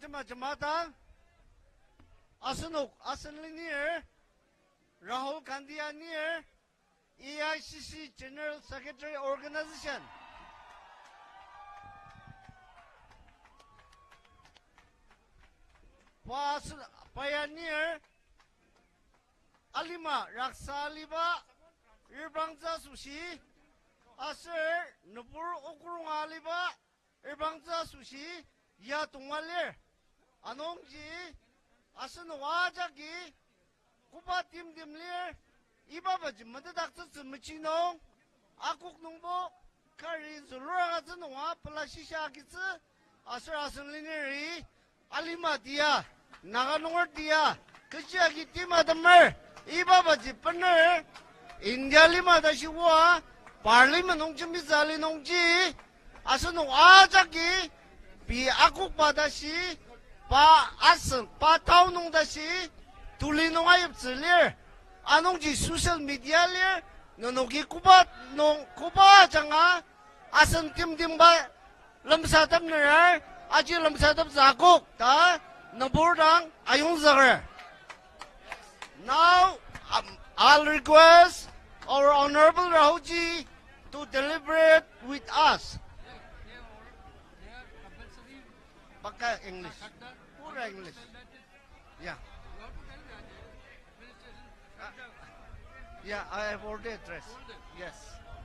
Jamaatan, Asanuk, Asanlinier, Rahul Kandianier, EICC General Secretary Organization. Pioneer, Alima, Raksa Aliba, Irbangza Sushi, Aser, Nubur Okurung Aliba, Irbangza Sushi, Yatungalir, Anongji, Asanwajaki, Kuba Tim Dimlir, Ibaba Madakta Machino, Akuk Numbo, Kari Zulura Zanwa, Palashisha Kitsu, Aser Asanlineri, Alima Dia, Naganor Dia, Kachaki Timadamur, Ibaba Jipaner, India Lima Dashiwa, Parliament Nongchimizali Nongji, Asanwajaki. Bi akuk padashi, pa asan, pa tau nong dashi, tuli nong ayap zilir, anong ji social media lir, nonogi kubat nong kubat janga, asan tim ba, lamsadap nerar, aji lamsadap zakuk, ta, naburdang ayong zagar. Now, I'll request our Honorable Rahuji to deliberate with us. Paka English. Pura English. Yeah. Yeah, I have already addressed. Yes,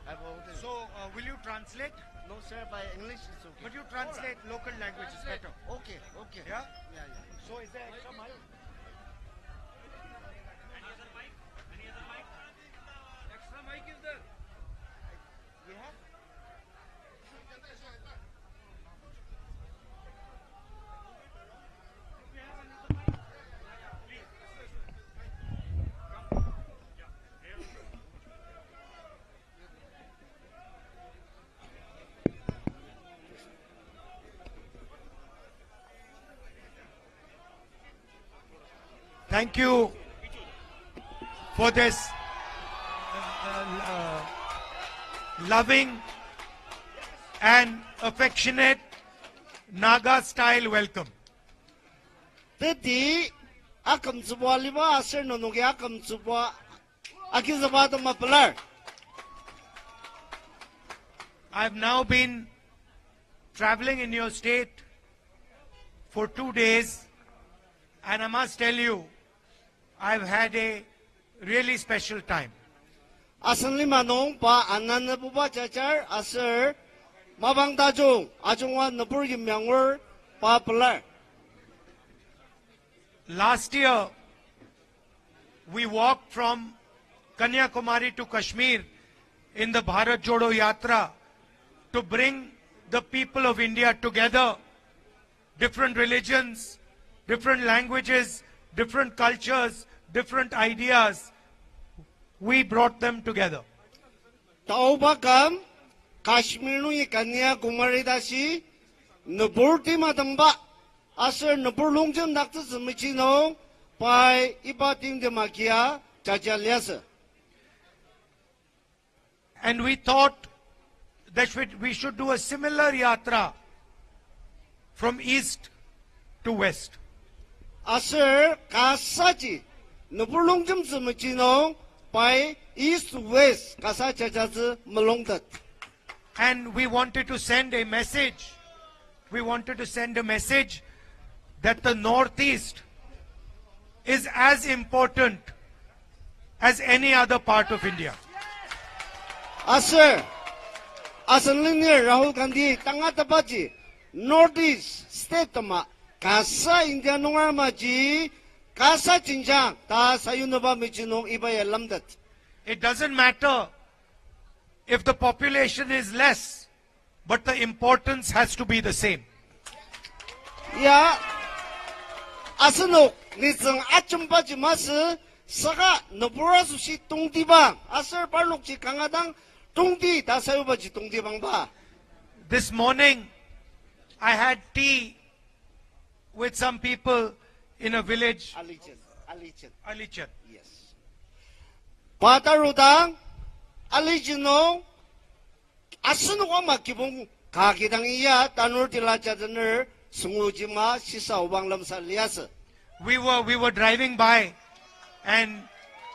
I have already. So, will you translate? No, sir, by English it's okay. But you translate local languages better. Okay, okay. Yeah? Yeah, yeah. So, is there extra mic? Any other mic? Extra mic is there? We have? Thank you for this loving and affectionate Naga style welcome. Teti akam subwa liba aser nonogi akam subwa akizabata mapalar. I've now been traveling in your state for 2 days, and I must tell you, I've had a really special time. Asan lima nong pa anan na buba chachar aser mabang dajong ajongwa napur yimyangwer pa palar. Last year, we walked from Kanyakumari to Kashmir in the Bharat Jodo Yatra to bring the people of India together, different religions, different languages, different cultures, different ideas. We brought them together. Taubakam Kashmir nu ikanya Kumari dashi naburti madamba aser nabur longjam nakta zimichino pai ibating de makia chachalyasa. And we thought that we should do a similar yatra from east to west. Aser kasaji nabur longjam zimichino pai east to west kasa chachazi malongdat. And we wanted to send a message. We wanted to send a message that the Northeast is as important as any other part of India. Aser asanlinir Rahul Gandhi tangatapaji Northeast state ma kasa India nungar maji kasa jinjang ta sayunaba mijinong ibaya lamdat. It doesn't matter if the population is less, but the importance has to be the same. Ya asanok nizang achumpaji mas saka nabura sushi tungdibang aser parlok ji kangadang tungdi ta sayubaji tungdibang ba. This morning, I had tea with some people in a village, Alichan. Yes. Patarudang Alicino asunok ama kibong kakidang iya tanur tila chadaner sungujima sisa ubanglam sa lias. We were driving by and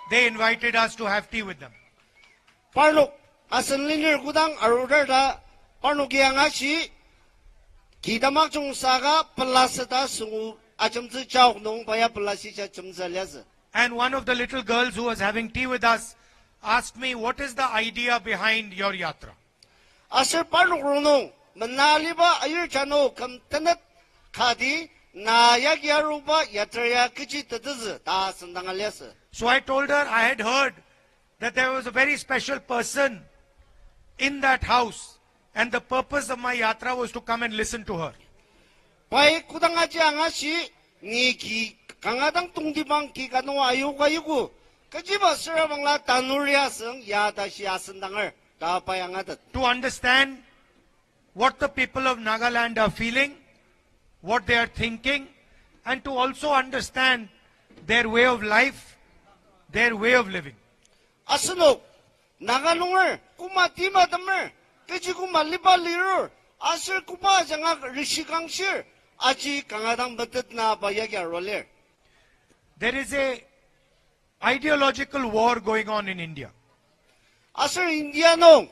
they invited us to have tea with them. Parnok asan linear gudang aruder da parnok yang asi kidamak chung saga pelasata sungu acam zi chau nong baya pelasisa chumza lias. And one of the little girls who was having tea with us asked me, what is the idea behind your yatra? Asir parnok runong menali ba ayur chano kam tenat kadi na yagyaruba yatraya kichi taduz ta sendang alias. So I told her I had heard that there was a very special person in that house and the purpose of my yatra was to come and listen to her. Pai kudang aji angasi ni ki kangadang tungdibang ki kanu ayu kayuku kajiba sira bangla tanuria seng ya da siya sendangar da pai angadat. To understand what the people of Nagaland are feeling, what they are thinking, and to also understand their way of life, their way of living. Asunok naganungar kuma tima damer kaji kuma liba liru asir kuma jangak rishikang shir aji kangadang betet na bayagya roller. There is a ideological war going on in India. Asir India no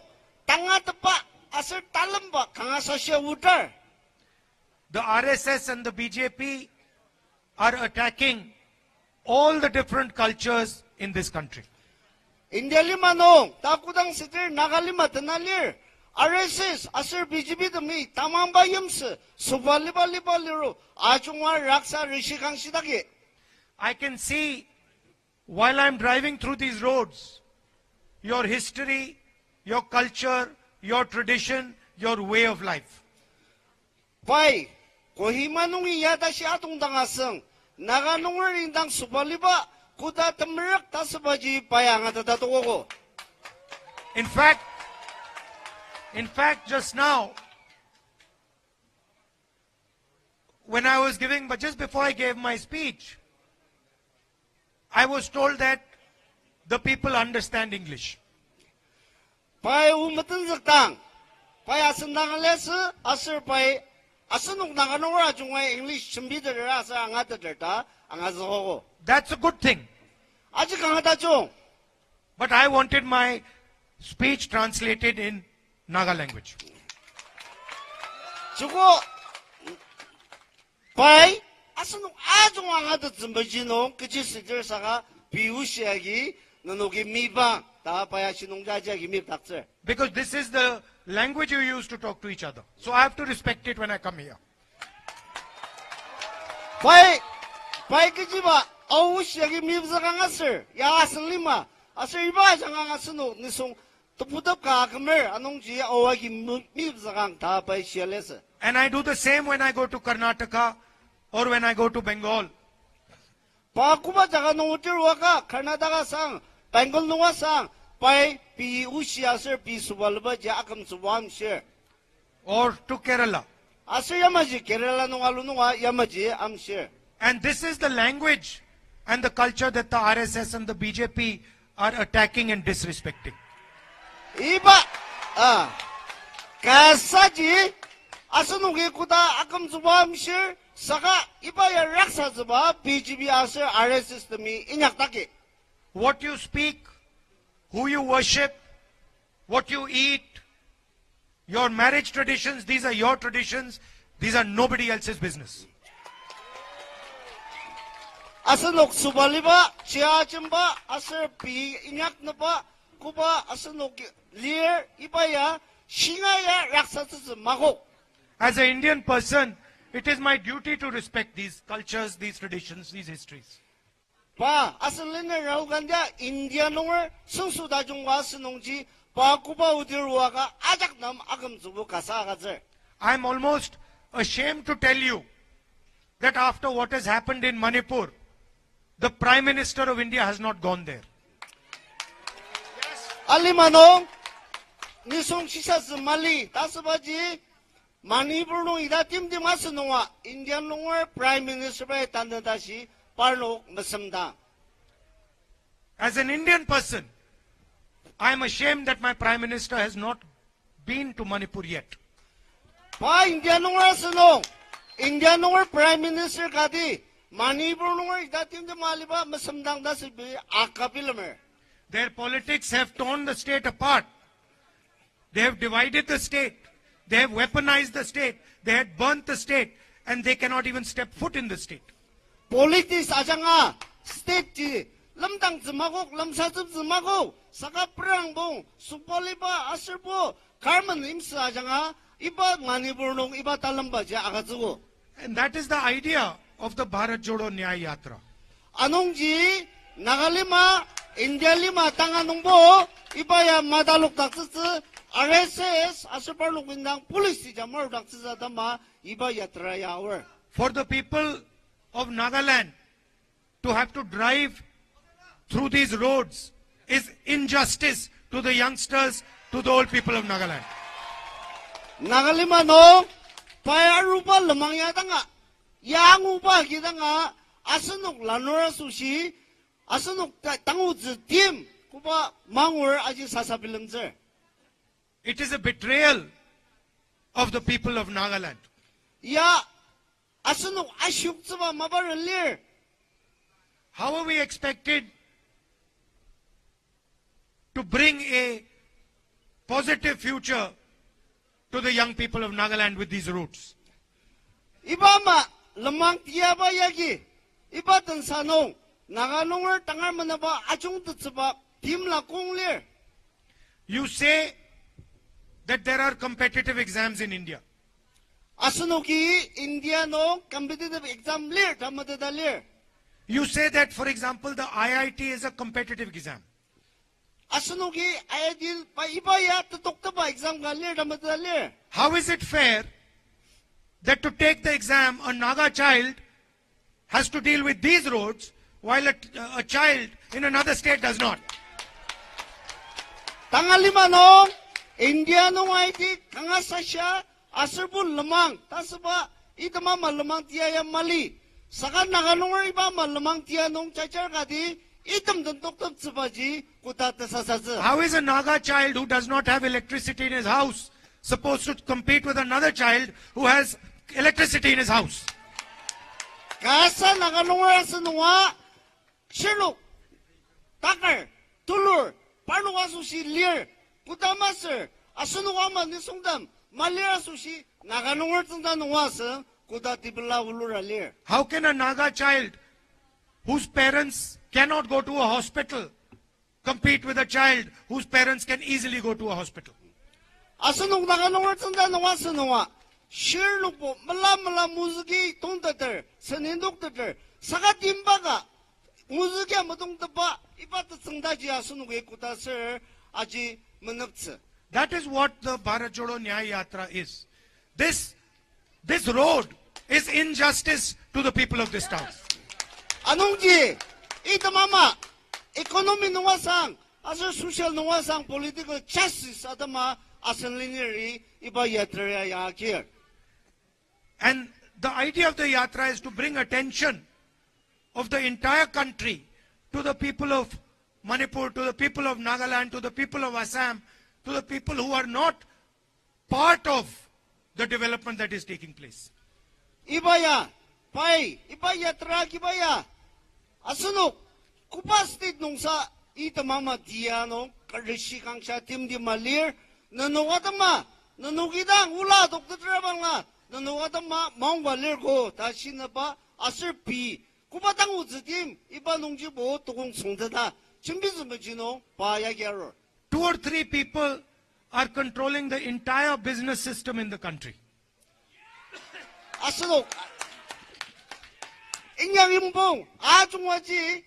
tanga tepa asir talam ba kanga sasya utar. The RSS and the BJP are attacking all the different cultures in this country. India lima no takudang sitir nagalima tenalir RSS asir BJP demi tamam bayams subaliba liba liru ajungwa raksa rishikang sidagi. I can see while I'm driving through these roads, your history, your culture, your tradition, your way of life. Pai kohima nungi yada si atong dangaseng naganungar indang subaliba kuda temerak tasabaji payanga tatatuko. In fact, just now, when I was giving, but just before I gave my speech, I was told that the people understand English. Pai umatan zaktang pai asendang les asir pai asenuk naganungar ajungwa English chembida rasa angata derta angazogo. That's a good thing. Aji kangata chung. But I wanted my speech translated in Naga language. Chuko pai asenuk ajungwa angata zembajino kichi sitir saka piusiagi nanugi miba ta pai asinung jajagi mib takser. Because this is the language you use to talk to each other. So I have to respect it when I come here. Pai kichi ba ausiagi mib zakang asir ya asen lima asir iba jangang asenuk nisung tepudap ka kemer anongji awagi mib zakang ta pai siales. And I do the same when I go to Karnataka or when I go to Bengal. Pa kuba jaga nongutir waka Karnataka sang Bengal nunga sang pai pi usia sir pi subalba ja akam subam share. Or to Kerala. Asir yamaji Kerala nunga lununga yamaji am share. And this is the language and the culture that the RSS and the BJP are attacking and disrespecting. Iba kasaji asanugi kuda akam subam share saka iba ya raksa zuba BJP asir RSS demi inyak taki. What you speak, who you worship, what you eat, your marriage traditions, these are your traditions. These are nobody else's business. Asanok subaliba chia chimba asir pi inyak napa kuba asanok lier ibaya shingaya raksasa mago. As an Indian person, it is my duty to respect these cultures, these traditions, these histories. Pa asalina Rahul Gandhi India nongar sungsuda jungwa asanongji pa kuba udirwaga ajak nam agam zubu kasa gazer. I'm almost ashamed to tell you that after what has happened in Manipur, the Prime Minister of India has not gone there. Alimano nisong sisa mali tasabaji Manipur no ida tim tim asanongwa Indian nongar Prime Minister pa tandadashi parno masamda. As an Indian person, I'm ashamed that my Prime Minister has not been to Manipur yet. Pa Indian nongar asanong India nor Prime Minister kadi Manipur nor ida timde maliba masamdang da sibi akapilamer. Their politics have torn the state apart. They have divided the state. They have weaponized the state. They had burnt the state. And they cannot even step foot in the state. Politics ajanga state ji lamdang zmagok lamsazub zmagok saka prangbong supoliba asirbo karman imsa ajanga iba Manipur nong iba talamba ja agazugo. And that is the idea of the Bharat Jodo Nyaya Yatra. Anongji nagalima India lima tanganongbo ibaya madalok taksisi RSS asirparlok bindang policy jamar taksisa dama iba yatra yawer. For the people of Nagaland to have to drive through these roads is injustice to the youngsters, to the old people of Nagaland. Nagalima no payarupa lamang yatanga yangupa kitanga asunok lanora sushi asunok tanguzi tim kupa mangur aji sasabilamzer. It is a betrayal of the people of Nagaland. Ya asunok ashukzaba mabarelir. How are we expected to bring a positive future to the young people of Nagaland with these routes? Ibama lamang tiyaba yagi iba tansanong naganongar tangar manaba achung tutsaba tim la konglir. You say that there are competitive exams in India. Asunoki India no competitive exam lir tamadada lir. You say that, for example, the IIT is a competitive exam. Asunoki ayadil pa ibaya tutoktaba exam ga lir tamadada lir. How is it fair that to take the exam, a Naga child has to deal with these roads while a child in another state does not? Tangalima no India no ayadi kangasasya asarbul lamang tasaba itama malamang tiya mali saka naganongar iba malamang tiya nong chachar gadi itam dantoktam tsabaji kutata sasaza. How is a Naga child who does not have electricity in his house supposed to compete with another child who has electricity in his house? Kasa naganongar asanwa shiluk takar tulur parnuwa susi lir kutamasir asanuwa man nisungdam malira sushi naganongar tanda nuwasa kutatibla ulura lir. How can a Naga child whose parents cannot go to a hospital compete with a child whose parents can easily go to a hospital? Asanung naganongar tanda nuwasa nuwa shirlupo mala muziki tongtater sanindoktater saka timbaga muziki amatongtaba ibata tsangdaji asanuge kutasir aji manaptsa. That is what the Bharat Jodo Nyaya Yatra is. This road is injustice to the people of this town. Anongji, ita mama, economy nuwasang, asal social nuwasang, political justice adama asan lineary iba yatra yakir. And the idea of the Yatra is to bring attention of the entire country to the people of Manipur, to the people of Nagaland, to the people of Assam, to the people who are not part of the development that is taking place. Ibaya, pai, iba yatra kibaya, asunok, kupastit nung sa ita mama diano, karishi kang siya tim di malir, nanukatama, nanukitang ula doktor nga, nanukatama, maung walir ko, tasin na ba, asir pi, kupatang uzitim, iba nung jibo, tukong sungtata, chimbizumajino, payagyaro. 2 or 3 people are controlling the entire business system in the country. Asunok, inyang imbong, ajungwaji,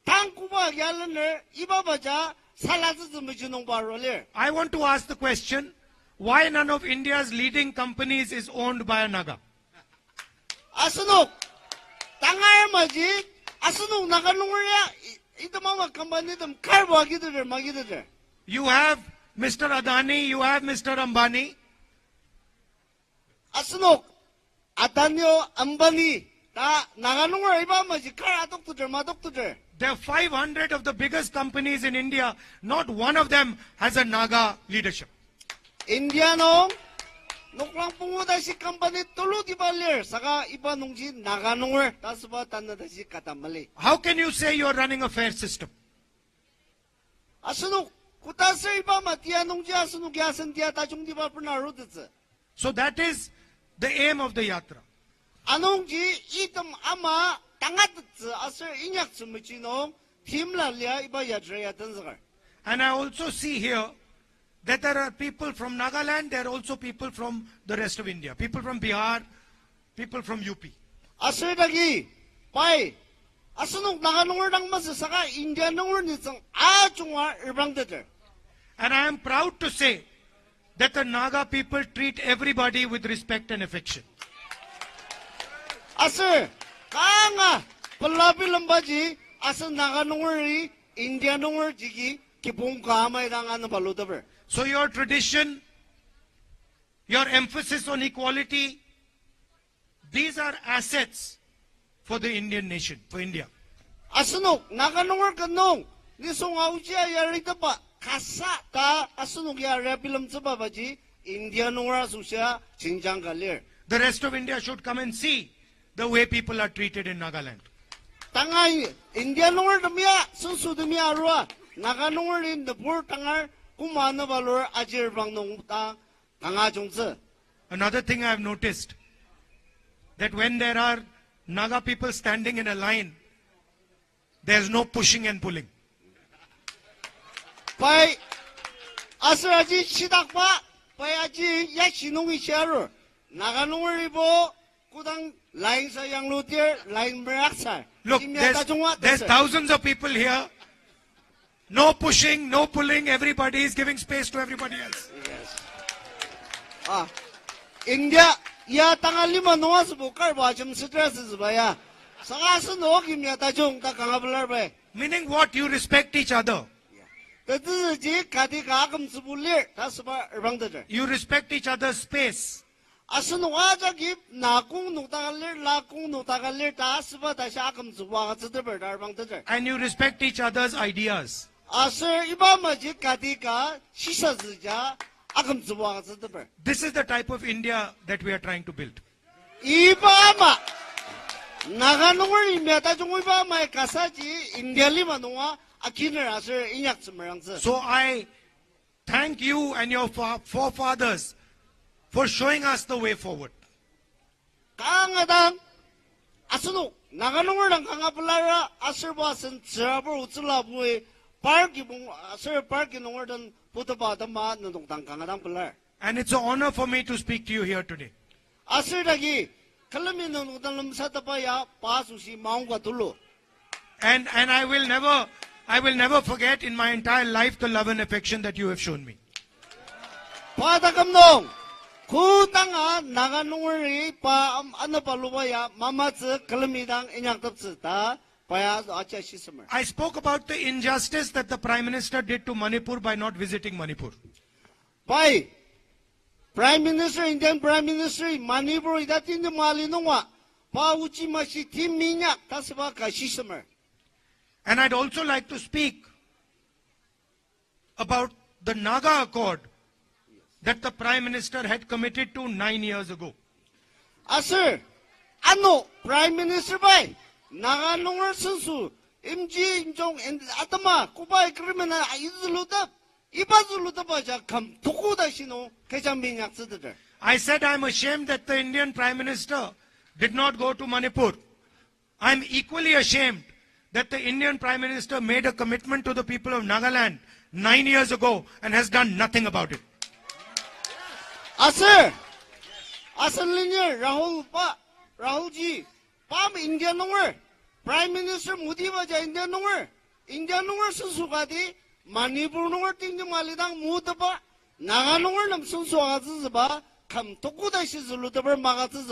tangkuba yalaner, ibabaja, salazizumajinong barolir. I want to ask the question, why none of India's leading companies is owned by a Naga? Asunok, tangay maji, asunok nakanungurya, ito mga company them karbo magider. You have Mr. Adani, you have Mr. Ambani. Asunok, Adanyo Ambani, ta nakanungur iba maji kar adoktuder madoktuder. There are 500 of the biggest companies in India. Not one of them has a Naga leadership. Indiano, nuklang pungo da si company tulu di balir saka iba nungji naga nungwer tasba tanna da si katamali. How can you say you are running a fair system? Asunuk kutasir iba matia nungji asunuk yasan dia tajung di ba pernah rudetse. So that is the aim of the Yatra. Anungji item ama tangat asir inyak sumicino timla lia iba yatra yatan zakar. And I also see here that there are people from Nagaland, there are also people from the rest of India, people from Bihar, people from UP. Asir dagi pai asunuk naga nungwer dang mas saka India nungwer nisang ajungwa irbang deter. And I am proud to say that the Naga people treat everybody with respect and affection. Asir kanga pelabi lembaji asal naga nungweri India nungwer jigi kipung kamay dang ano baludaber. So your tradition, your emphasis on equality, these are assets for the Indian nation, for India. Asunok naga nungwer kanong nisong aujia yarita pa kasa ta asunok ya bilam tsaba baji India nungwer asusya chinjang galir. The rest of India should come and see the way people are treated in Nagaland. Tangay India nungwer demia susu demia arwa naga nungwer in the poor tangar kumana balor ajir bang nung ta tanga jungse. Another thing I have noticed, that when there are Naga people standing in a line, there's no pushing and pulling. Pai asir aji sidak pa pai aji ya sinungi siaru naga nungwer ibo kudang lain sa yang lutir lain beraksa. Look, there's thousands of people here. No pushing, no pulling, everybody is giving space to everybody else. Yes. Ah, India ya tanga lima noas bukar ba jam stress ba ya. Saka su no kim ya ta jong ta kanga blar ba. Meaning what? You respect each other. Ta zi ji kati ka kam su bulir ta sba rang da. You respect each other's space. Asun wa ja gi na kung nu ta lir la kung nu ta lir ta sba ta sha kam su wa ga zi da da bang da. And you respect each other's ideas. Asir iba ma ji kati ka shisha zi ja akam su wa ga zi da. This is the type of India that we are trying to build. Iba ma naga nungwer imya ta jong iba ma kasa ji India lima nungwa akiner asir inyak semerang zi. So I thank you and your forefathers for showing us the way forward. Kanga dang asunu naga nungwer dang kanga pelara asir ba sen zerabur utsula bui parki bung asir parki nungwer dan puta ba da ma nung dang kanga dang pelar. And it's an honor for me to speak to you here today. Asir dagi kalami nung dang lamsata pa ya pasusi maung ka tulu. And I will never forget in my entire life the love and affection that you have shown me. Pada kamnong kutanga naga nungweri pa ano pa lubaya mamatse kalami dang inyak tapse ta paya acha shisemer. I spoke about the injustice that the Prime Minister did to Manipur by not visiting Manipur. Pai Prime Minister Indian Prime Minister Manipur idatin de mali nungwa pa uchi mashi tim minyak tasba ka shisemer. And I'd also like to speak about the Naga Accord that the Prime Minister had committed to 9 years ago. Asir ano Prime Minister bai naga nungwer sensu imji imjong atama kubai krimena izuluta ibazuluta ba ja kam tukuda shino kejam minyak zeder. I said I'm ashamed that the Indian Prime Minister did not go to Manipur. I'm equally ashamed that the Indian Prime Minister made a commitment to the people of Nagaland 9 years ago and has done nothing about it. Asir linear Rahul ji pam India nungwer Prime Minister Modi ba ja India nungwer sensu kadi Manipur nungwer ting malidang muda ba naga nungwer nam sensu agaz ba kam tukuda shi zuluta ber magatz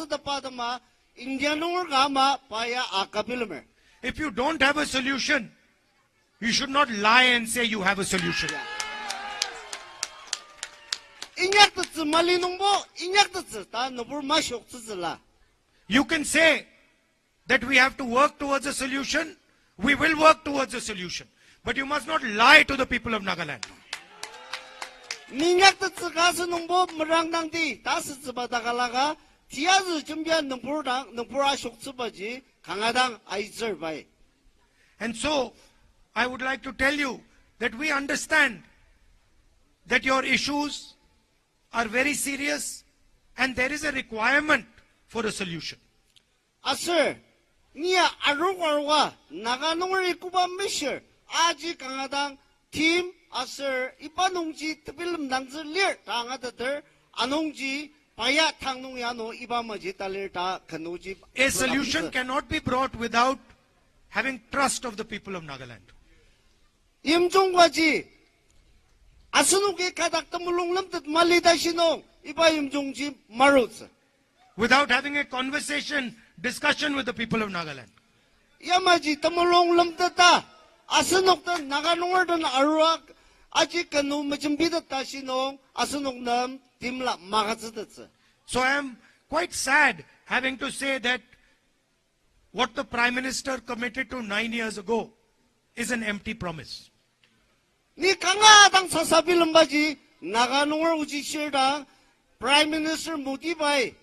da pa da ma India nungwer ga ma paya akabilmer. If you don't have a solution, you should not lie and say you have a solution. You can say that we have to work towards a solution. We will work towards a solution. But you must not lie to the people of Nagaland. minyak de zgasa nongbo merang dang di das zba dagalaga tiaz jumbia nongpura shok zbaji kangadang aizer bai. And so, I would like to tell you that we understand that your issues are very serious and there is a requirement for a solution. Asir, niya arungwarwa naganongri kuba misher aji kangadang team asir ipanongji tebilim nangzi lir tangadater anongji paya tangnong yano ibamaji talir ta kanoji. A solution cannot be brought without having trust of the people of Nagaland. 임종과지 아스누게 가닥도 물롱lâm 뜻 말리다시노 이바 임종지 마루스. Without having a conversation, discussion with the people of Nagaland. 야마지 떠물롱lâm 뜻다 아스녹도 나가농어든 아루악 아직 그노 무좀비듯다시노 아스녹남 딤라 마가즈듯스. So I am quite sad having to say that what the Prime Minister committed to 9 years ago is an empty promise. 니 강하당 사사빌름바지 나가농어 우지실당 프라임 미니스터 모디바이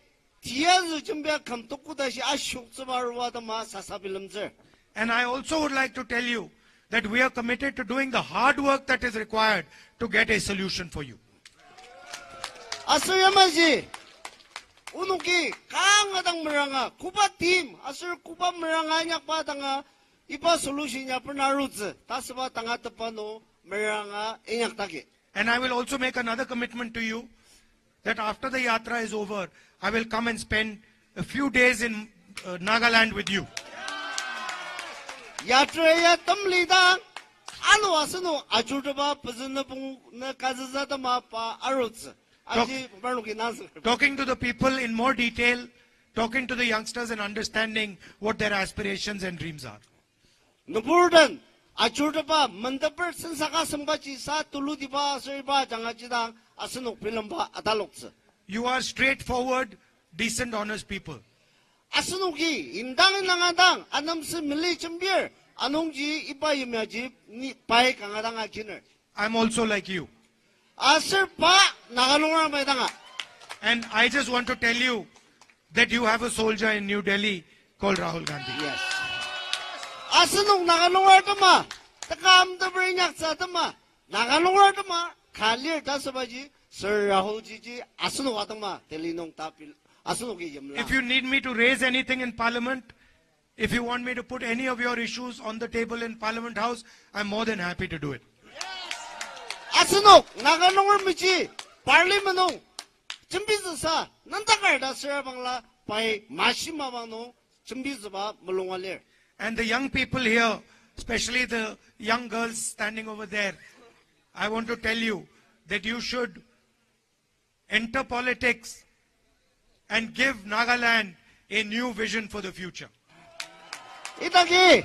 디아즈 준비하 감독구다시 아쇼츠바르와다마 사사빌름즈. And I also would like to tell you that we are committed to doing the hard work that is required to get a solution for you. 아스야마지 우누기 강하당 머랑아 쿠바팀 아슬 쿠바 머랑아 냥바당아 이바 솔루션이야 프나루즈 다스바 당아 뜻바노 머랑아 인약다기. And I will also make another commitment to you that after the Yatra is over, I will come and spend a few days in Nagaland with you. 야트레야 덤리당 안오 와서노 아주르바 버즈너봉 가즈자다마파 아루즈. Talking to the people in more detail, talking to the youngsters and understanding what their aspirations and dreams are. 누구든 아주르바 만다버 선사가 선바지사 툴루디바 서바 장아지당 아스녹 필름바 아달록스. You are straightforward, decent, honest people. 아스녹이 인당에 나가당 아남스 밀리 준비를 아농지 이바이며지 니 바이 강하당 아기늘. I'm also like you. 아슬파 나가농아 마이당아. And I just want to tell you that you have a soldier in New Delhi called Rahul Gandhi. Yes. 아스녹 나가농아드마 따감드브리냐사드마 나가농아드마 칼리르 다스바지 서라호지지 아스녹 와드마 델리농 따필 아스녹이 염라. If you need me to raise anything in Parliament, if you want me to put any of your issues on the table in Parliament House, I'm more than happy to do it. 아스녹 나가농을 미치 parliamenong 준비즈사 난다갈다 서방라 바이 마시마방노 준비즈바 물롱알레. And the young people here, especially the young girls standing over there, I want to tell you that you should enter politics and give Nagaland a new vision for the future. 이따기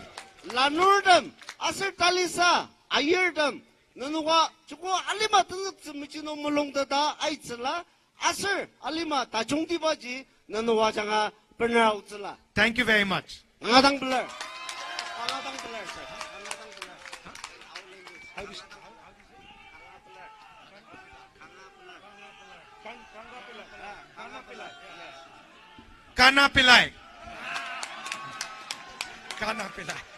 라누르담 아슬탈리사 아이르담 너누가 주고 알리마 등급 미치노 물롱다다 아이츠라 아슬 알리마 다종디바지 너누와 장아 버나우츠라. Thank you very much. 강하당 블러 강하당 블러 강하당 Kana Pillai. Kana Pillai.